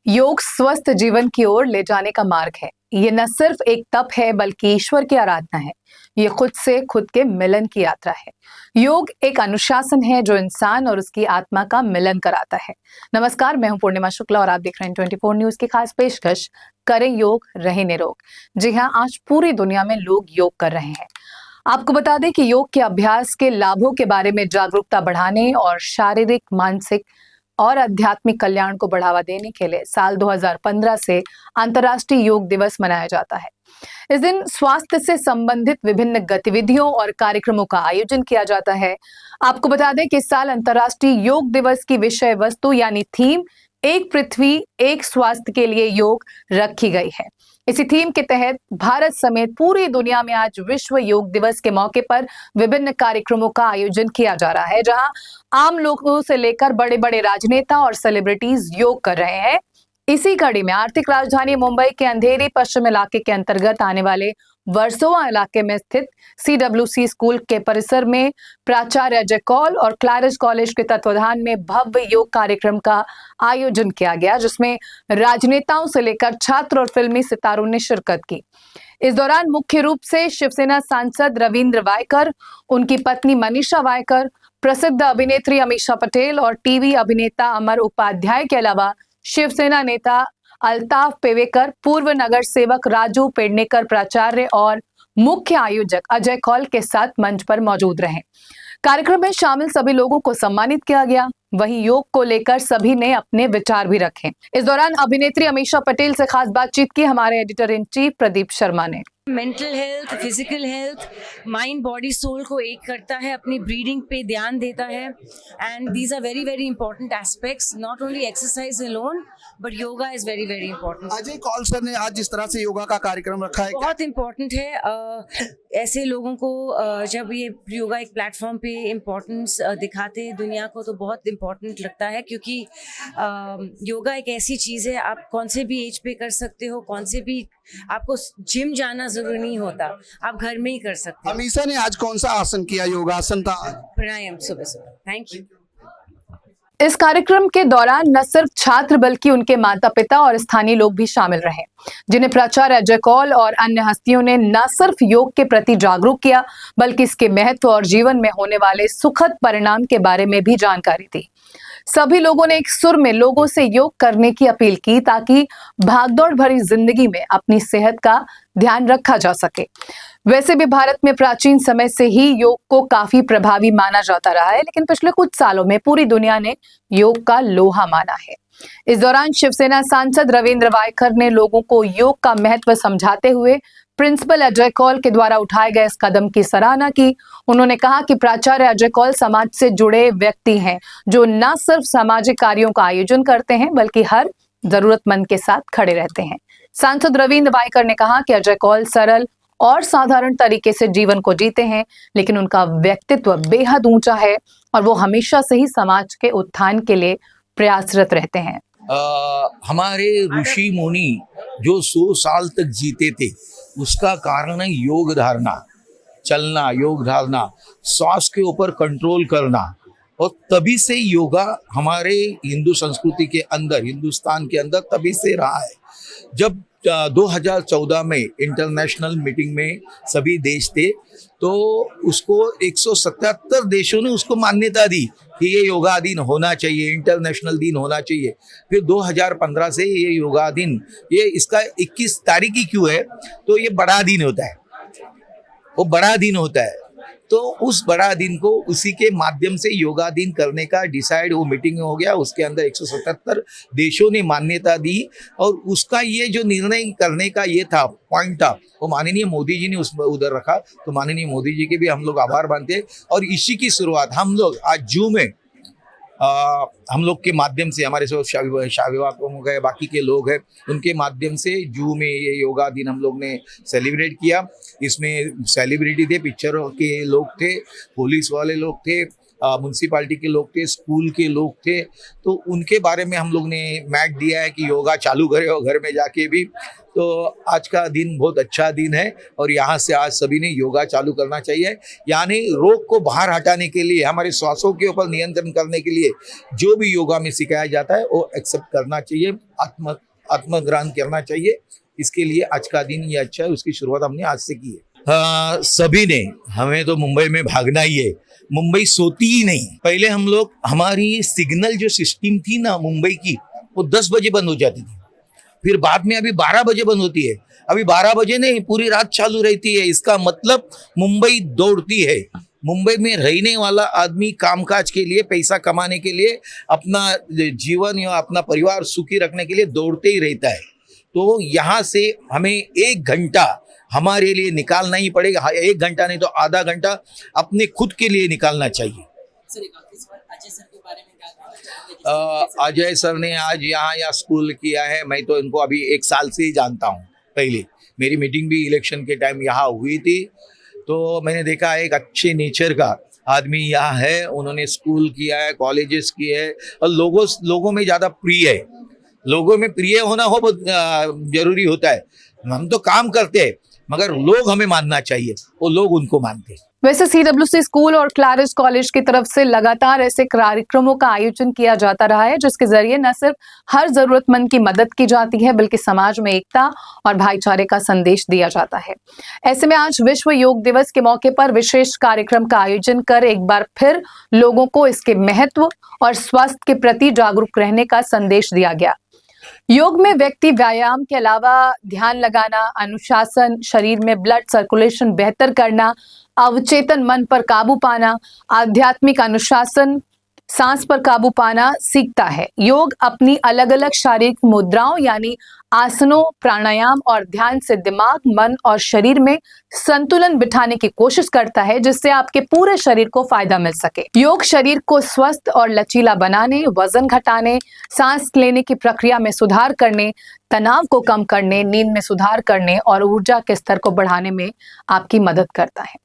योग स्वस्थ जीवन की ओर ले जाने का मार्ग है। ये न सिर्फ एक तप है बल्कि ईश्वर की आराधना है। ये खुद से खुद के मिलन की यात्रा है। योग एक अनुशासन है जो इंसान और उसकी आत्मा का मिलन कराता है। नमस्कार, मैं हूं पूर्णिमा शुक्ला और आप देख रहे हैं 24 न्यूज की खास पेशकश करें योग रहें निरोग। जी हां, आज पूरी दुनिया में लोग योग कर रहे हैं। आपको बता दें कि योग के अभ्यास के लाभों के बारे में जागरूकता बढ़ाने और शारीरिक, मानसिक और आध्यात्मिक कल्याण को बढ़ावा देने के लिए साल 2015 से अंतर्राष्ट्रीय योग दिवस मनाया जाता है। इस दिन स्वास्थ्य से संबंधित विभिन्न गतिविधियों और कार्यक्रमों का आयोजन किया जाता है। आपको बता दें कि इस साल अंतर्राष्ट्रीय योग दिवस की विषय वस्तु यानी थीम एक पृथ्वी एक स्वास्थ्य के लिए योग रखी गई है। इसी थीम के तहत भारत समेत पूरी दुनिया में आज विश्व योग दिवस के मौके पर विभिन्न कार्यक्रमों का आयोजन किया जा रहा है, जहां आम लोगों से लेकर बड़े बड़े राजनेता और सेलिब्रिटीज योग कर रहे हैं। इसी कड़ी में आर्थिक राजधानी मुंबई के अंधेरी पश्चिम इलाके के अंतर्गत आने वाले वर्सोवा इलाके में स्थित CWC स्कूल के परिसर में प्राचार्य अजय कौल और क्लैरिस कॉलेज के तत्वाधान में भव्य योग कार्यक्रम का आयोजन किया गया, जिसमें राजनेताओं से लेकर छात्र और फिल्मी सितारों ने शिरकत की। इस दौरान मुख्य रूप से शिवसेना सांसद रविंद्र वायकर, उनकी पत्नी मनीषा वायकर, प्रसिद्ध अभिनेत्री अमीषा पटेल और टीवी अभिनेता अमर उपाध्याय के अलावा शिवसेना नेता अल्ताफ पेवेकर, पूर्व नगर सेवक राजू पेडनेकर, प्राचार्य और मुख्य आयोजक अजय कौल के साथ मंच पर मौजूद रहे। कार्यक्रम में शामिल सभी लोगों को सम्मानित किया गया। वहीं योग को लेकर सभी ने अपने विचार भी रखे। इस दौरान अभिनेत्री अमीषा पटेल से खास बातचीत की हमारे editor in chief Pradeep Sharma ने। Mental health, physical health, mind, body, soul को एक करता है, अपनी ब्रीदिंग पे ध्यान देता है and these are very very important aspects, not only exercise alone but yoga is very very important. Ajay Kaul sir ने आज जिस तरह से योगा का कार्यक्रम रखा है, बहुत इंपॉर्टेंट है। ऐसे लोगों को जब ये योगा एक प्लेटफॉर्म पे इम्पोर्टेंस दिखाते हैं दुनिया को तो बहुत इम्पोर्टेंट लगता है, क्योंकि योगा एक ऐसी चीज़ है, आप कौन से भी एज पे कर सकते हो, कौन से भी, आपको जिम जाना जरूरी नहीं होता, आप घर में ही कर सकते हो। अमीषा ने आज कौन सा आसन किया? योगासन था। प्राणायाम सुबह सुबह। Thank you. इस कार्यक्रम के दौरान न सिर्फ छात्र बल्कि उनके माता पिता और स्थानीय लोग भी शामिल रहे, जिन्हें प्राचार्य अजय कौल और अन्य हस्तियों ने न सिर्फ योग के प्रति जागरूक किया बल्कि इसके महत्व और जीवन में होने वाले सुखद परिणाम के बारे में भी जानकारी दी। सभी लोगों ने एक सुर में लोगों से योग करने की अपील की ताकि भागदौड़ भरी जिंदगी में अपनी सेहत का ध्यान रखा जा सके। वैसे भी भारत में प्राचीन समय से ही योग को काफी प्रभावी माना जाता रहा है, लेकिन पिछले कुछ सालों में पूरी दुनिया ने योग का लोहा माना है। इस दौरान शिवसेना सांसद रविंद्र वायकर ने लोगों को योग का महत्व समझाते हुए प्रिंसिपल अजय कौल के द्वारा उठाए गए इस कदम की सराहना की। उन्होंने कहा कि प्राचार्य अजय कौल समाज से जुड़े व्यक्ति हैं जो न सिर्फ सामाजिक कार्यों का आयोजन करते हैं बल्कि हर जरूरतमंद के साथ खड़े रहते हैं। सांसद रविंद्र वायकर ने कहा कि अजय कौल सरल और साधारण तरीके से जीवन को जीते हैं, लेकिन उनका व्यक्तित्व बेहद ऊंचा है और वो हमेशा से ही समाज के उत्थान के लिए प्रयासरत रहते हैं। हमारे ऋषि मुनि जो 100 साल तक जीते थे, उसका कारण है योग धारणा, चलना, योग धारणा, श्वास के ऊपर कंट्रोल करना। और तभी से योगा हमारे हिंदू संस्कृति के अंदर, हिंदुस्तान के अंदर तभी से रहा है। जब 2014 में इंटरनेशनल मीटिंग में सभी देश थे तो उसको 177 देशों ने उसको मान्यता दी कि ये योगा दिन होना चाहिए, इंटरनेशनल दिन होना चाहिए। फिर 2015 से ये योगा दिन, ये इसका 21 तारीख ही क्यों है, तो ये बड़ा दिन होता है, वो बड़ा दिन होता है। तो उस बड़ा दिन को उसी के माध्यम से योगा दिन करने का डिसाइड, वो मीटिंग हो गया, उसके अंदर 177 देशों ने मान्यता दी और उसका ये जो निर्णय करने का ये था, पॉइंट था, वो माननीय मोदी जी ने उस उधर रखा। तो माननीय मोदी जी के भी हम लोग आभार मानते हैं। और इसी की शुरुआत हम लोग आज जू में हम लोग के माध्यम से, हमारे साथ शाविवाक हो गए, बाकी के लोग हैं, उनके माध्यम से जू में ये योगा दिन हम लोग ने सेलिब्रेट किया। इसमें सेलिब्रिटी थे, पिक्चरों के लोग थे, पुलिस वाले लोग थे, म्यूनसिपालिटी के लोग थे, स्कूल के लोग थे, तो उनके बारे में हम लोग ने मैट दिया है कि योगा चालू करें और घर में जाके भी। तो आज का दिन बहुत अच्छा दिन है और यहाँ से आज सभी ने योगा चालू करना चाहिए, यानी रोग को बाहर हटाने के लिए, हमारे श्वासों के ऊपर नियंत्रण करने के लिए जो भी योगा में सिखाया जाता है वो एक्सेप्ट करना चाहिए, आत्मग्रहण करना चाहिए। इसके लिए आज का दिन ये अच्छा है, उसकी शुरुआत हमने आज से की है। सभी ने, हमें तो मुंबई में भागना ही है, मुंबई सोती ही नहीं। पहले हम लोग, हमारी सिग्नल जो सिस्टम थी ना मुंबई की, वो 10 बजे बंद हो जाती थी, फिर बाद में अभी 12 बजे बंद होती है। अभी 12 बजे नहीं, पूरी रात चालू रहती है। इसका मतलब मुंबई दौड़ती है। मुंबई में रहने वाला आदमी कामकाज के लिए, पैसा कमाने के लिए, अपना जीवन या अपना परिवार सुखी रखने के लिए दौड़ते ही रहता है। तो यहाँ से हमें 1 घंटा हमारे लिए निकालना ही पड़ेगा। 1 घंटा नहीं तो आधा घंटा अपने खुद के लिए निकालना चाहिए। अजय सर ने आज यहाँ स्कूल किया है। मैं तो इनको अभी 1 साल से ही जानता हूँ। पहले मेरी मीटिंग भी इलेक्शन के टाइम यहाँ हुई थी, तो मैंने देखा एक अच्छे नेचर का आदमी यहाँ है। उन्होंने स्कूल किया है, कॉलेजेस किए है और लोगों में ज़्यादा प्रिय है। लोगों में प्रिय होना हो बहुत जरूरी होता है। हम तो काम करते हैं मगर लोग हमें मानना चाहिए, वो लोग उनको मानते हैं। वैसे CWC स्कूल और क्लैरिस कॉलेज की तरफ से लगातार ऐसे कार्यक्रमों का आयोजन किया जाता रहा है, जिसके जरिए न सिर्फ हर जरूरतमंद की मदद की जाती है बल्कि समाज में एकता और भाईचारे का संदेश दिया जाता है। ऐसे में आज विश्व योग दिवस के मौके पर विशेष कार्यक्रम का आयोजन कर एक बार फिर लोगों को इसके महत्व और स्वास्थ्य के प्रति जागरूक रहने का संदेश दिया गया। योग में व्यक्ति व्यायाम के अलावा ध्यान लगाना, अनुशासन, शरीर में ब्लड सर्कुलेशन बेहतर करना, अवचेतन मन पर काबू पाना, आध्यात्मिक अनुशासन, सांस पर काबू पाना सीखता है। योग अपनी अलग अलग शारीरिक मुद्राओं यानी आसनों, प्राणायाम और ध्यान से दिमाग, मन और शरीर में संतुलन बिठाने की कोशिश करता है, जिससे आपके पूरे शरीर को फायदा मिल सके। योग शरीर को स्वस्थ और लचीला बनाने, वजन घटाने, सांस लेने की प्रक्रिया में सुधार करने, तनाव को कम करने, नींद में सुधार करने और ऊर्जा के स्तर को बढ़ाने में आपकी मदद करता है।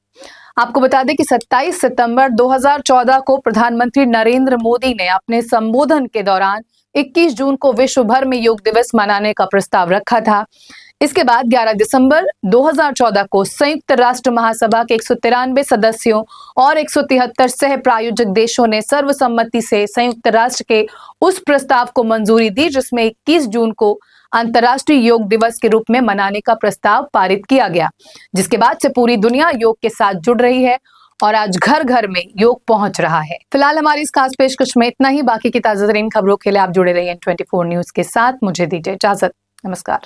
आपको बता दें कि 27 सितंबर 2014 को प्रधानमंत्री नरेंद्र मोदी ने अपने संबोधन के दौरान 21 जून को विश्व भर में योग दिवस मनाने का प्रस्ताव रखा था। इसके बाद 11 दिसंबर 2014 को संयुक्त राष्ट्र महासभा के 193 सदस्यों और 173 सह प्रायोजक देशों ने सर्वसम्मति से संयुक्त राष्ट्र के उस प्रस्ताव को मंजूरी दी, जिसमें 21 जून को अंतर्राष्ट्रीय योग दिवस के रूप में मनाने का प्रस्ताव पारित किया गया, जिसके बाद से पूरी दुनिया योग के साथ जुड़ रही है और आज घर घर में योग पहुंच रहा है। फिलहाल हमारी इस खास पेशकश में इतना ही। बाकी की ताजा तरीन खबरों के लिए आप जुड़े रहिए N24 न्यूज के साथ। मुझे दीजिए इजाजत। नमस्कार।